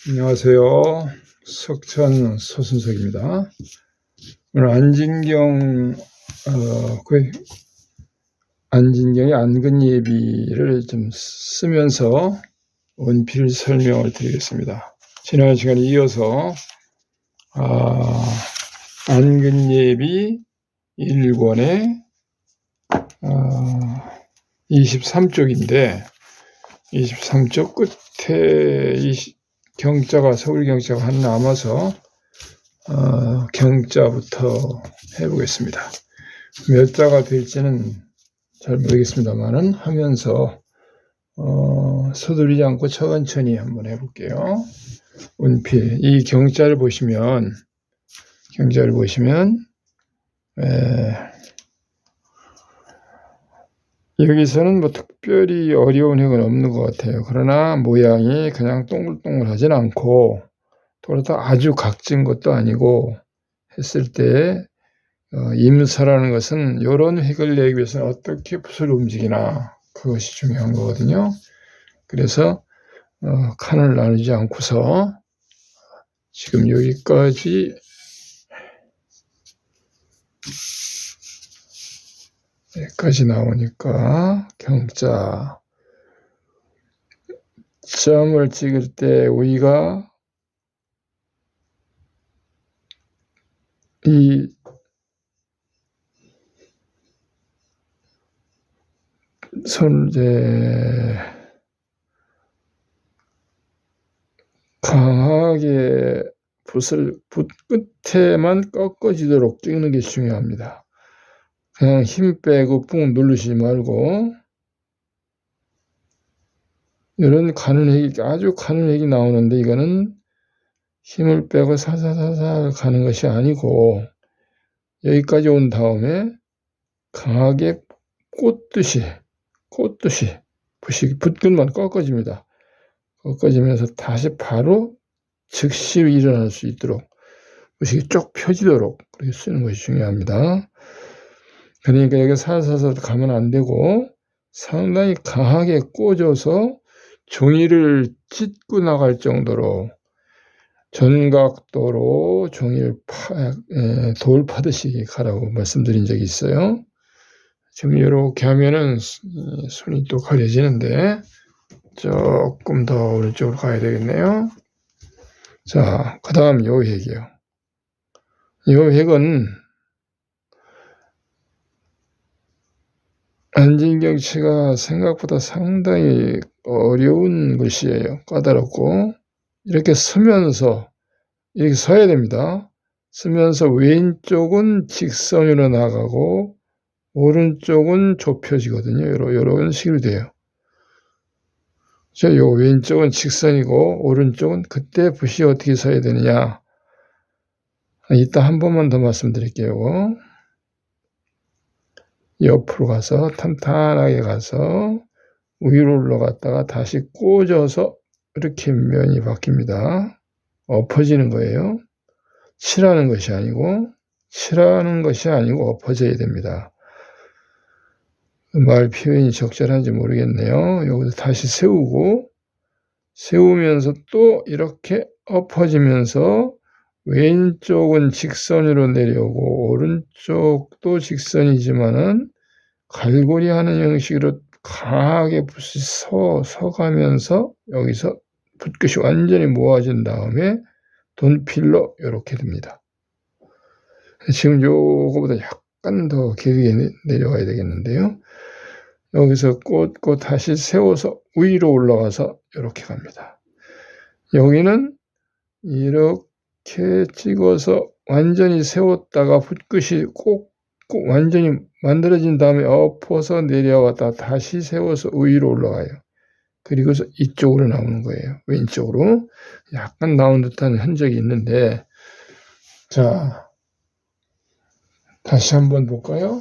안녕하세요. 석천 서순석입니다. 오늘 안진경의 안근예비를 좀 쓰면서 원필 설명을 드리겠습니다. 지난 시간에 이어서 안근예비 1권의 23쪽인데 23쪽 끝에 서울 경자가 하나 남아서 경자부터 해보겠습니다. 몇 자가 될지는 잘 모르겠습니다만은 하면서 서두르지 않고 천천히 한번 해볼게요. 운필 이 경자를 보시면 여기서는 뭐 특별히 어려운 획은 없는 것 같아요. 그러나 모양이 그냥 동글동글하진 않고 또 아주 각진 것도 아니고 했을 때 임서라는 것은 이런 획을 내기 위해서는 어떻게 붓을 움직이나 그것이 중요한 거거든요. 그래서 칸을 나누지 않고서 지금 여기까지 나오니까 경자 점을 찍을 때 우리가 이 강하게 붓 끝에만 꺾어지도록 찍는 게 중요합니다. 그냥 힘 빼고 꾹 누르시지 말고 이런 아주 가는 획이 나오는데 이거는 힘을 빼고 사사사사 가는 것이 아니고 여기까지 온 다음에 강하게 꽂듯이 붓끝만 꺾어집니다. 꺾어지면서 다시 바로 즉시 일어날 수 있도록 붓이 쭉 펴지도록 그렇게 쓰는 것이 중요합니다. 그러니까 여기 살살살 가면 안 되고 상당히 강하게 꽂아서 종이를 찢고 나갈 정도로 전각도로 종이를 돌 파듯이 가라고 말씀드린 적이 있어요. 지금 이렇게 하면은 손이 또 가려지는데 조금 더 오른쪽으로 가야 되겠네요. 자, 그 다음 요 획이요. 요 획은 안진경치가 생각보다 상당히 어려운 글씨예요. 까다롭고 이렇게 서면서 이렇게 서야 됩니다. 서면서 왼쪽은 직선으로 나가고 오른쪽은 좁혀지거든요. 이런 식으로 돼요. 요 왼쪽은 직선이고 오른쪽은 그때 붓이 어떻게 서야 되느냐. 이따 한 번만 더 말씀드릴게요. 옆으로 가서 탄탄하게 가서 위로 올라갔다가 다시 꽂아서 이렇게 면이 바뀝니다. 엎어지는 거예요. 칠하는 것이 아니고 엎어져야 됩니다. 말 표현이 적절한지 모르겠네요. 여기서 다시 세우면서 또 이렇게 엎어지면서 왼쪽은 직선으로 내려오고 오른쪽도 직선이지만은 갈고리 하는 형식으로 강하게 붓이 서가면서 여기서 붓끝이 완전히 모아진 다음에 돈필로 이렇게 됩니다. 지금 요거보다 약간 더 길게 내려가야 되겠는데요. 여기서 꽂고 다시 세워서 위로 올라가서 이렇게 갑니다. 여기는 이렇게 찍어서 완전히 세웠다가 붓끝이 꼭 완전히 만들어진 다음에 엎어서 내려왔다 다시 세워서 위로 올라가요. 그리고서 이쪽으로 나오는 거예요. 왼쪽으로 약간 나온 듯한 흔적이 있는데 자 다시 한번 볼까요?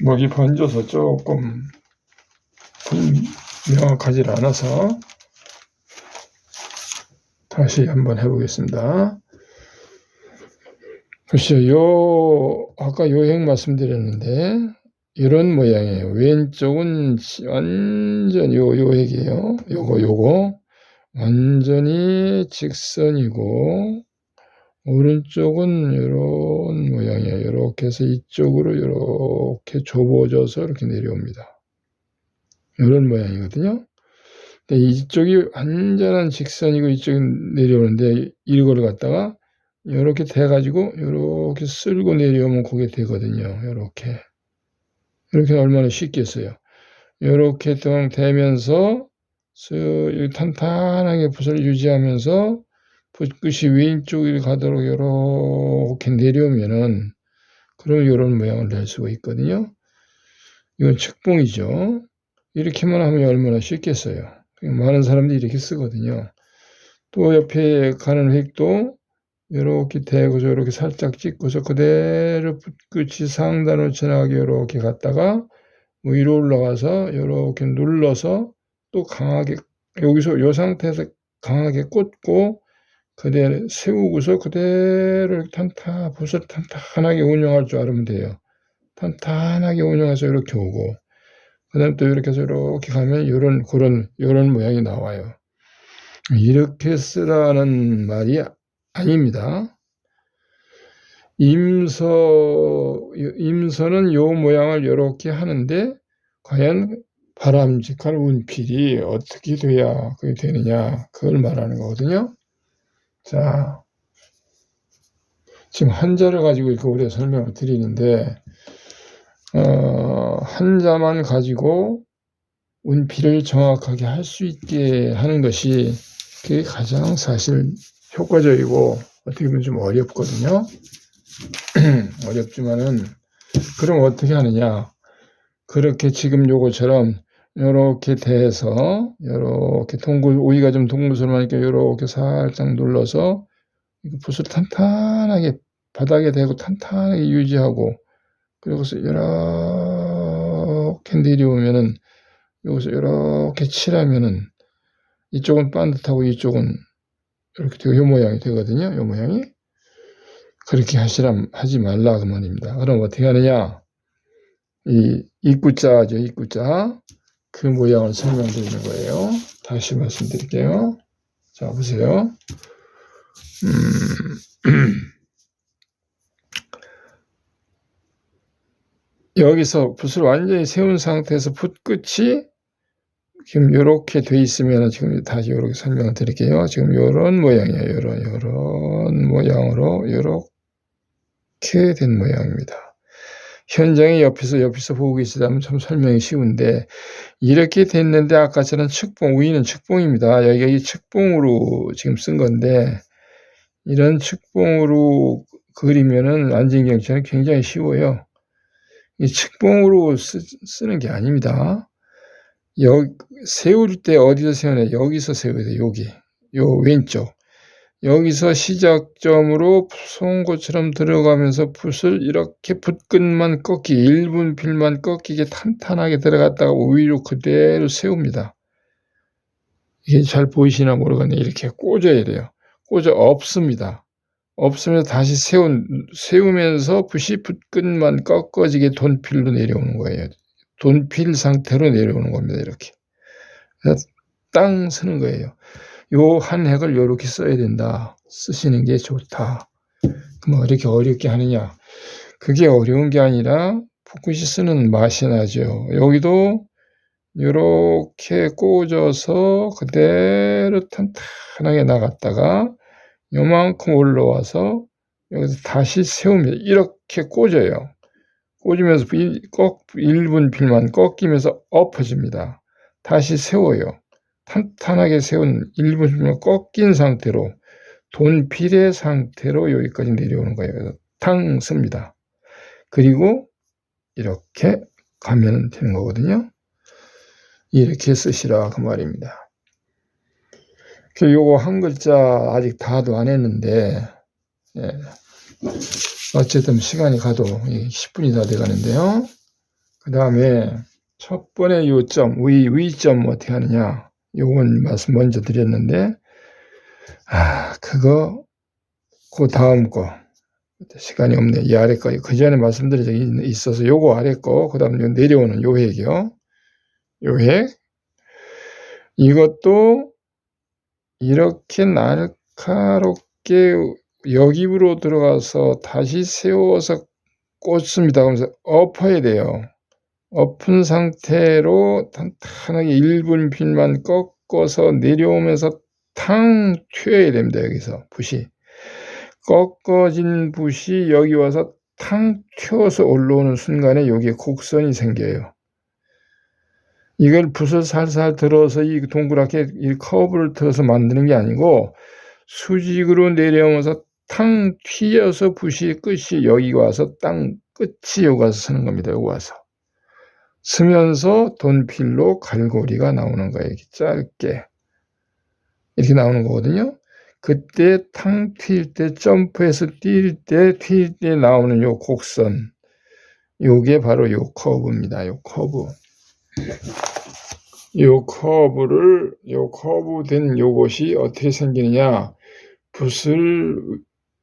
목이 번져서 조금 명확하지 않아서 다시 한번 해보겠습니다. 보시죠. 아까 요행 말씀드렸는데 이런 모양이에요. 왼쪽은 완전 요 핵이에요. 요거 완전히 직선이고, 오른쪽은 이런 모양이에요. 이렇게 해서 이쪽으로 이렇게 좁아져서 이렇게 내려옵니다. 이런 모양이거든요. 근데 이쪽이 완전한 직선이고 이쪽이 내려오는데, 이걸 갖다가 이렇게 돼가지고 이렇게 쓸고 내려오면 그게 되거든요. 이렇게 얼마나 쉽겠어요. 이렇게 되면서 탄탄하게 붓을 유지하면서 붓끝이 왼쪽으로 가도록 이렇게 내려오면은, 그럼 이런 모양을 낼 수가 있거든요. 이건 측봉이죠. 이렇게만 하면 얼마나 쉽겠어요. 많은 사람들이 이렇게 쓰거든요. 또 옆에 가는 획도 이렇게 대고서 이렇게 살짝 찍고서 그대로 붓끝이 상단으로 지나가게 이렇게 갔다가 위로 올라가서 이렇게 눌러서 또 강하게, 여기서 이 상태에서 강하게 꽂고 그대로 세우고서 그대로 붓을 탄탄하게 운영할 줄 알면 돼요. 탄탄하게 운영해서 이렇게 오고, 그 다음에 또 이렇게 해서 이렇게 가면 요런 모양이 나와요. 이렇게 쓰라는 말이 아닙니다. 임서는 요 모양을 이렇게 하는데, 과연 바람직한 운필이 어떻게 돼야 그게 되느냐, 그걸 말하는 거거든요. 자, 지금 한자를 가지고 이렇게 우리가 설명을 드리는데, 한자만 가지고 운필을 정확하게 할 수 있게 하는 것이 그게 가장 사실 효과적이고 어떻게 보면 좀 어렵거든요. 어렵지만은, 그럼 어떻게 하느냐? 그렇게 지금 요거처럼 요렇게 대서 요렇게 오이가 좀 동글스름하니까 요렇게 살짝 눌러서 붓을 탄탄하게 바닥에 대고 탄탄하게 유지하고, 그리고서 이렇게 내려오면은, 여기서 이렇게 칠하면은 이쪽은 반듯하고 이쪽은 이렇게 되고 요 모양이 되거든요. 요 모양이. 그렇게 하지 말라 그 말입니다. 그럼 어떻게 하느냐? 이 입구자죠, 입구자. 그 모양을 설명드리는 거예요. 다시 말씀드릴게요. 자, 보세요. 여기서 붓을 완전히 세운 상태에서 붓끝이 지금 이렇게 돼 있으면, 지금 다시 이렇게 설명을 드릴게요. 지금 이런 모양이에요. 이런 모양으로 이렇게 된 모양입니다. 현장에 옆에서 보고 계시다면 참 설명이 쉬운데, 이렇게 됐는데 아까처럼 측봉, 위는 측봉입니다. 여기 측봉으로 지금 쓴 건데, 이런 측봉으로 그리면은 안진경처럼 굉장히 쉬워요. 이 측봉으로 쓰는 게 아닙니다. 세울 때 어디서 세우냐? 여기서 세워야 돼요. 요 왼쪽. 여기서 시작점으로 송곳처럼 들어가면서 붓을 이렇게 붓끝만 꺾기, 1분 필만 꺾이게 탄탄하게 들어갔다가 위로 그대로 세웁니다. 이게 잘 보이시나 모르겠네. 이렇게 꽂아야 돼요. 없습니다. 없으면 다시 세우면서 붓이 붓끝만 꺾어지게 돈필로 내려오는 거예요. 돈필 상태로 내려오는 겁니다. 이렇게. 땅 쓰는 거예요. 요 한 획을 요렇게 써야 된다. 쓰시는 게 좋다. 그럼 이렇게 어렵게 하느냐? 그게 어려운 게 아니라 붓끝이 쓰는 맛이 나죠. 여기도 요렇게 꽂아서 그대로 탄탄하게 나갔다가 요만큼 올라와서 여기서 다시 세우면 이렇게 꽂아요. 꽂으면서 1분 필만 꺾이면서 엎어집니다. 다시 세워요. 탄탄하게 세운 1분 필만 꺾인 상태로 돈필의 상태로 여기까지 내려오는 거예요. 그래서 탕 씁니다. 그리고 이렇게 가면 되는 거거든요. 이렇게 쓰시라 그 말입니다. 요거 한 글자 아직 다도 안 했는데, 어쨌든 시간이 가도 10분이 다 돼가는데요. 그 다음에 첫 번째 요점, 위점 어떻게 하느냐, 요건 말씀 먼저 드렸는데, 그 다음 거, 시간이 없네. 이 아래 거, 그 전에 말씀드린 적이 있어서 요거 아래 거, 그 다음 내려오는 요 획이요. 요 획. 이것도 이렇게 날카롭게 역입으로 들어가서 다시 세워서 꽂습니다. 그러면서 엎어야 돼요. 엎은 상태로 탄탄하게 1분필만 꺾어서 내려오면서 탕 튀어야 됩니다. 여기서 붓이. 꺾어진 붓이 여기 와서 탕 튀어서 올라오는 순간에 여기에 곡선이 생겨요. 이걸 붓을 살살 들어서 이 동그랗게 이 커브를 틀어서 만드는 게 아니고 수직으로 내려오면서 탕 튀어서 붓이 끝이 여기 와서 땅 끝이 여기 와서 서는 겁니다. 여기 와서. 쓰면서 돈필로 갈고리가 나오는 거예요. 이렇게 짧게. 이렇게 나오는 거거든요. 그때 탕 튈 때, 점프해서 뛸 때 나오는 요 곡선. 요게 바로 요 커브입니다. 요 커브. 요 커브된 요것이 어떻게 생기느냐. 붓을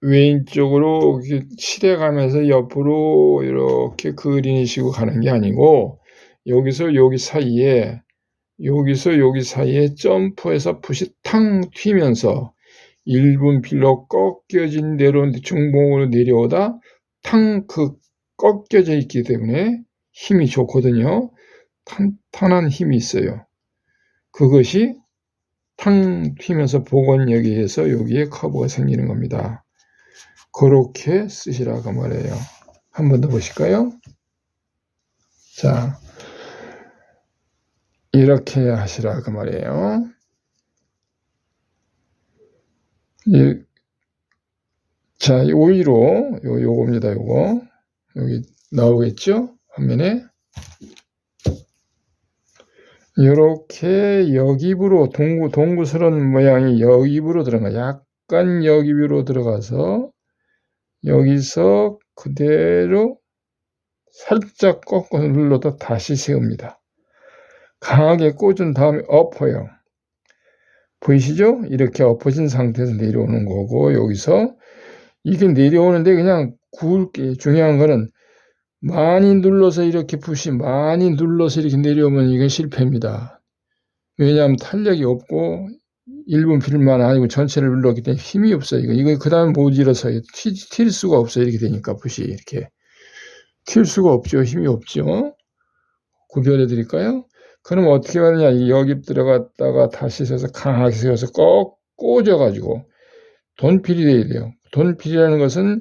왼쪽으로 칠해가면서 옆으로 이렇게 그리는 식으로 가는 게 아니고, 여기서 여기 사이에 점프해서 붓이 탕 튀면서 1분필로 꺾여진 대로 중봉으로 내려오다 탕 꺾여져 있기 때문에 힘이 좋거든요. 탄탄한 힘이 있어요. 그것이 탕 튀면서 복원력에 의해서 여기에 커브가 생기는 겁니다. 그렇게 쓰시라고 말해요. 한 번 더 보실까요? 자, 이렇게 하시라고 말이에요. 자, 오이로 요겁니다. 요거 여기 나오겠죠? 화면에 이렇게 역입으로 동구스런 모양이 역입으로 들어가, 약간 역입으로 들어가서 여기서 그대로 살짝 꺾어 눌러도 다시 세웁니다. 강하게 꽂은 다음에 엎어요. 보이시죠? 이렇게 엎어진 상태에서 내려오는 거고, 여기서 이게 내려오는데 그냥 굵게, 중요한 거는 많이 눌러서 이렇게 붓이 많이 눌러서 이렇게 내려오면 이게 실패입니다. 왜냐하면 탄력이 없고 1분필만 아니고 전체를 눌렀기 때문에 힘이 없어요. 이거 그 다음에 못 일어서요. 튈 수가 없어요. 이렇게 되니까 붓이 이렇게 튈 수가 없죠. 힘이 없죠. 구별해 드릴까요? 그럼 어떻게 하느냐. 이 역입 들어갔다가 다시 서서 강하게 세워서 꼭 꽂아가지고 돈필이 돼야 돼요. 돈필이라는 것은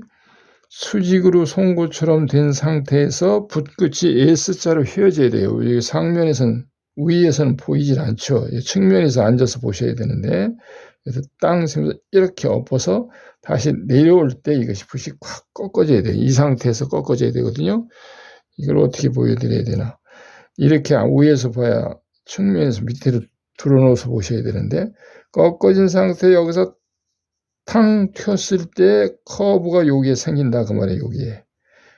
수직으로 송곳처럼 된 상태에서 붓끝이 S자로 휘어져야 돼요. 여기 상면에서는, 위에서는 보이질 않죠. 측면에서 앉아서 보셔야 되는데, 그래서 땅 세면서 이렇게 엎어서 다시 내려올 때 이것이 붓이 콱 꺾어져야 돼요. 이 상태에서 꺾어져야 되거든요. 이걸 어떻게 보여드려야 되나. 이렇게 위에서 봐야 측면에서 밑으로 들어놓아서 보셔야 되는데, 꺾어진 상태 여기서 탕 튀었을 때 커브가 여기에 생긴다 그 말이에요. 여기에.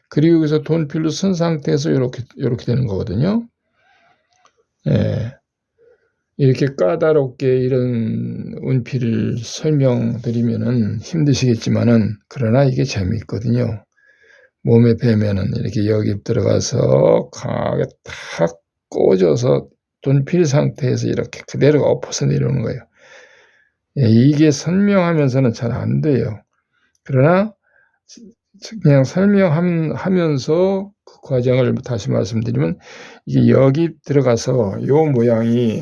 그리고 여기서 돈필로 쓴 상태에서 이렇게 되는 거거든요. 예. 이렇게 까다롭게 이런 운필을 설명드리면은 힘드시겠지만은, 그러나 이게 재미있거든요. 몸에 배면은 이렇게 역입 들어가서 강하게 탁 꽂아서 돈필 상태에서 이렇게 그대로 엎어서 내려오는 거예요. 예, 이게 설명하면서는 잘 안 돼요. 그러나 그냥 설명하면서 그 과정을 다시 말씀드리면, 이게 역입 들어가서 요 모양이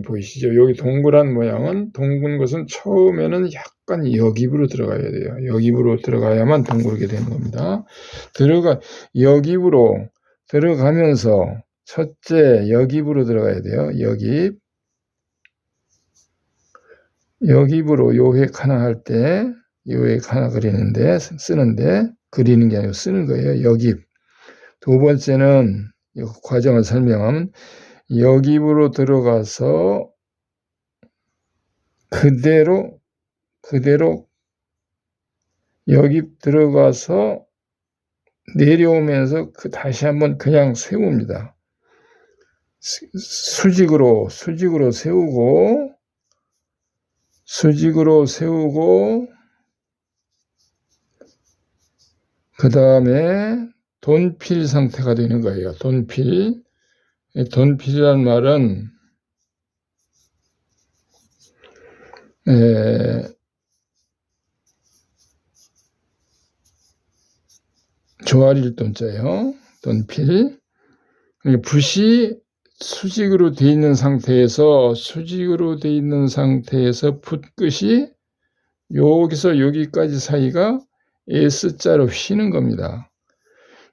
보이시죠? 여기 동그란 모양은, 동근 것은 처음에는 약간 역입으로 들어가야 돼요. 역입으로 들어가야만 동그랗게 되는 겁니다. 역입으로 들어가면서 첫째 역입으로 들어가야 돼요. 역입으로 요획 하나 할 때, 요획 하나 그리는 게 아니고 쓰는 거예요. 역입. 두 번째는 이 과정을 설명하면, 역입으로 들어가서 그대로 역입 들어가서 내려오면서 다시 한번 그냥 세웁니다. 수직으로 세우고 그 다음에 돈필 상태가 되는 거예요. 돈필. 돈필이라는 말은 조아릴 돈자예요. 돈필. 붓이 수직으로 돼 있는 상태에서 붓끝이 여기서 여기까지 사이가 S자로 휘는 겁니다.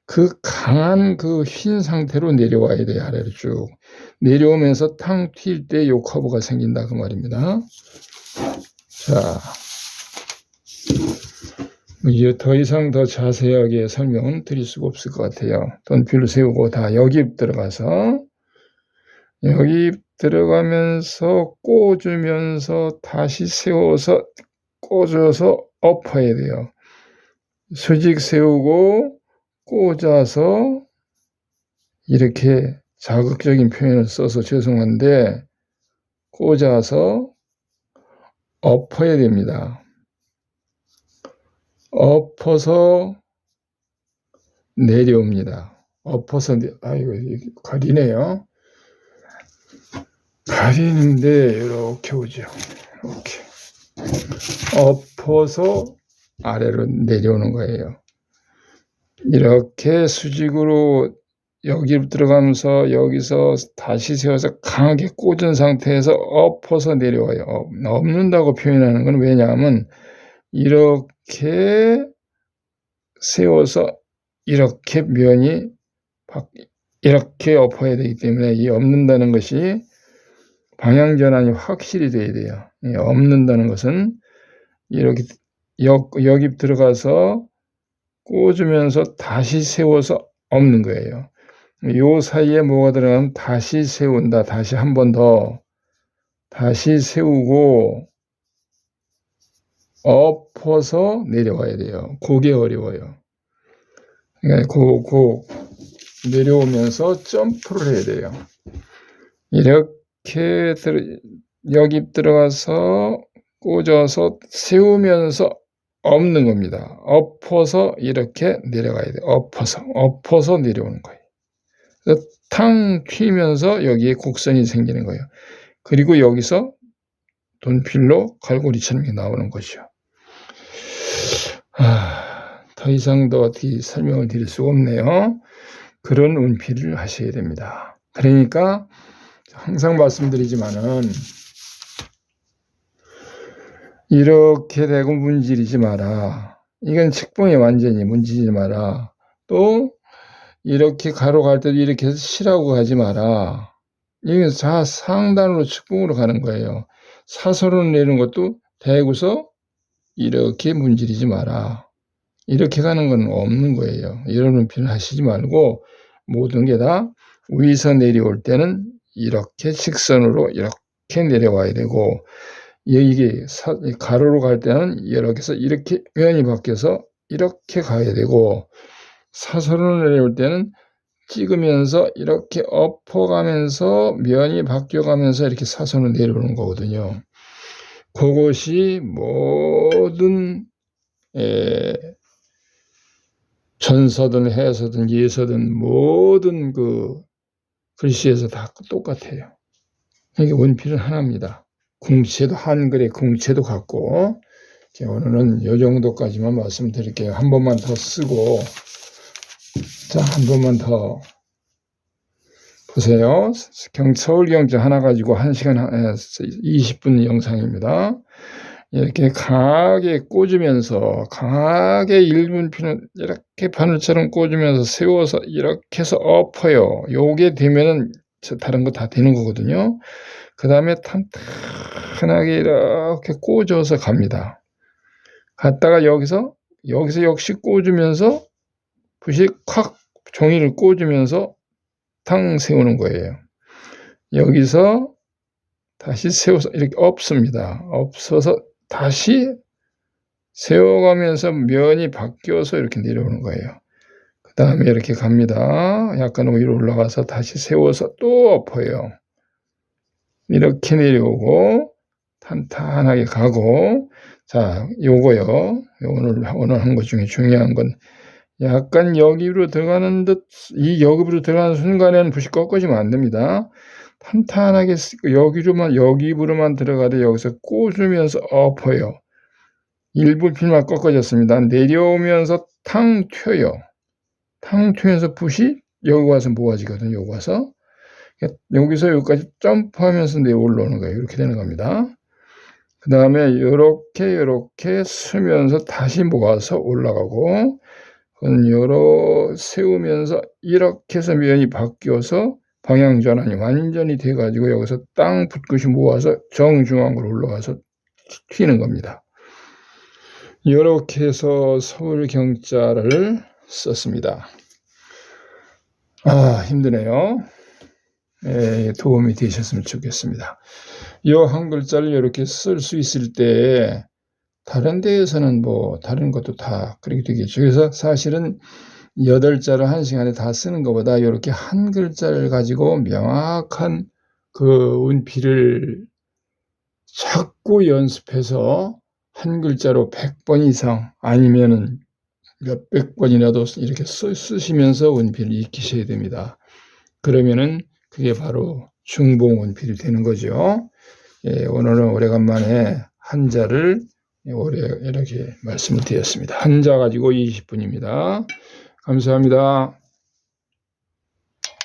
그 강한 그 휜 상태로 내려와야 돼요. 아래로 쭉 내려오면서 탕 튈 때 요 커브가 생긴다 그 말입니다. 자, 이제 더 이상 더 자세하게 설명은 드릴 수가 없을 것 같아요. 돈필로 세우고 다 여기 들어가서 꽂으면서 다시 세워서 꽂아서 엎어야 돼요. 수직 세우고 꽂아서 이렇게 자극적인 표현을 써서 죄송한데 꽂아서 엎어야 됩니다. 엎어서 내려옵니다. 엎어서 아이고 가리네요. 가리는데 이렇게 오죠. 이렇게 엎어서 아래로 내려오는 거예요. 이렇게 수직으로 여기 들어가면서 여기서 다시 세워서 강하게 꽂은 상태에서 엎어서 내려와요. 엎는다고 표현하는 건 왜냐하면 이렇게 세워서 이렇게 면이 이렇게 엎어야 되기 때문에 이 엎는다는 것이 방향 전환이 확실히 돼야 돼요. 엎는다는 것은 이렇게 여기 들어가서 꽂으면서 다시 세워서 엎는 거예요. 요 사이에 뭐가 들어가면 다시 세운다. 다시 한 번 더 다시 세우고 엎어서 내려와야 돼요. 그게 어려워요. 그러니까 내려오면서 점프를 해야 돼요. 이렇게 여기 들어가서 꽂아서 세우면서 엎는 겁니다. 엎어서 이렇게 내려가야 돼요. 엎어서 내려오는 거예요. 그래서 탕 튀면서 여기에 곡선이 생기는 거예요. 그리고 여기서 돈필로 갈고리처럼 나오는 것이요. 더 이상 더 어떻게 설명을 드릴 수가 없네요. 그런 운필을 하셔야 됩니다. 그러니까 항상 말씀드리지만은 이렇게 대고 문지르지 마라. 이건 책봉에 완전히 문지르지 마라. 또 이렇게 가로 갈 때도 이렇게 해서 시라고 가지 마라. 이게 상단으로 측봉으로 가는 거예요. 사선으로 내리는 것도 대고서 이렇게 문지르지 마라. 이렇게 가는 건 없는 거예요. 이런 운필을 하시지 말고 모든 게 다 위에서 내려올 때는 이렇게 직선으로 이렇게 내려와야 되고 이게 가로로 갈 때는 이렇게 해서 이렇게 면이 바뀌어서 이렇게 가야 되고 사선으로 내려올 때는 찍으면서 이렇게 엎어가면서 면이 바뀌어가면서 이렇게 사선으로 내려오는 거거든요. 그것이 모든 전서든 해서든 예서든 모든 그 글씨에서 다 똑같아요. 이게 원필은 하나입니다. 궁체도 한글의 궁체도 같고 오늘은 이 정도까지만 말씀드릴게요. 한 번만 더 쓰고 한 번만 더 보세요. 서울경제 하나 가지고 1시간 20분 영상입니다. 이렇게 강하게 꽂으면서 강하게 1분필은 이렇게 바늘처럼 꽂으면서 세워서 이렇게 해서 엎어요. 요게 되면은 다른 거 다 되는 거거든요. 그 다음에 탄탄하게 이렇게 꽂아서 갑니다. 갔다가 여기서 역시 꽂으면서 붓이 콱 종이를 꽂으면서 탕 세우는 거예요. 여기서 다시 세워서 이렇게 엎습니다. 엎어서 다시 세워가면서 면이 바뀌어서 이렇게 내려오는 거예요. 그 다음에 이렇게 갑니다. 약간 위로 올라가서 다시 세워서 또 엎어요. 이렇게 내려오고 탄탄하게 가고 자, 요거요. 오늘 한 것 중에 중요한 건 약간 여기로 들어가는 듯, 이 여기로 들어가는 순간에는 붓이 꺾어지면 안 됩니다. 탄탄하게 여기부로만 들어가되 여기서 꽂으면서 엎어요. 일부 필만 꺾어졌습니다. 내려오면서 탕 튀어요. 탕 튀면서 붓이 여기 와서 모아지거든요. 여기 와서. 여기서 여기까지 점프하면서 내려 올라오는 거예요. 이렇게 되는 겁니다. 그 다음에 이렇게 쓰면서 다시 모아서 올라가고, 세우면서 이렇게 해서 면이 바뀌어서 방향 전환이 완전히 돼가지고 여기서 땅 붓끝이 모아서 정중앙으로 올라가서 튀는 겁니다. 이렇게 해서 서울경자를 썼습니다. 힘드네요. 도움이 되셨으면 좋겠습니다. 이 한 글자를 이렇게 쓸 수 있을 때 다른 데에서는 다른 것도 다 그렇게 되겠죠. 그래서 사실은 8자를 1시간에 다 쓰는 것보다 이렇게 한 글자를 가지고 명확한 그 운필을 자꾸 연습해서 한 글자로 100번 이상 아니면은 몇백 번이라도 이렇게 쓰시면서 운필을 익히셔야 됩니다. 그러면은 그게 바로 중봉 운필이 되는 거죠. 오늘은 오래간만에 한자를 이렇게 말씀을 드렸습니다. 한자 가지고 20분입니다. 감사합니다.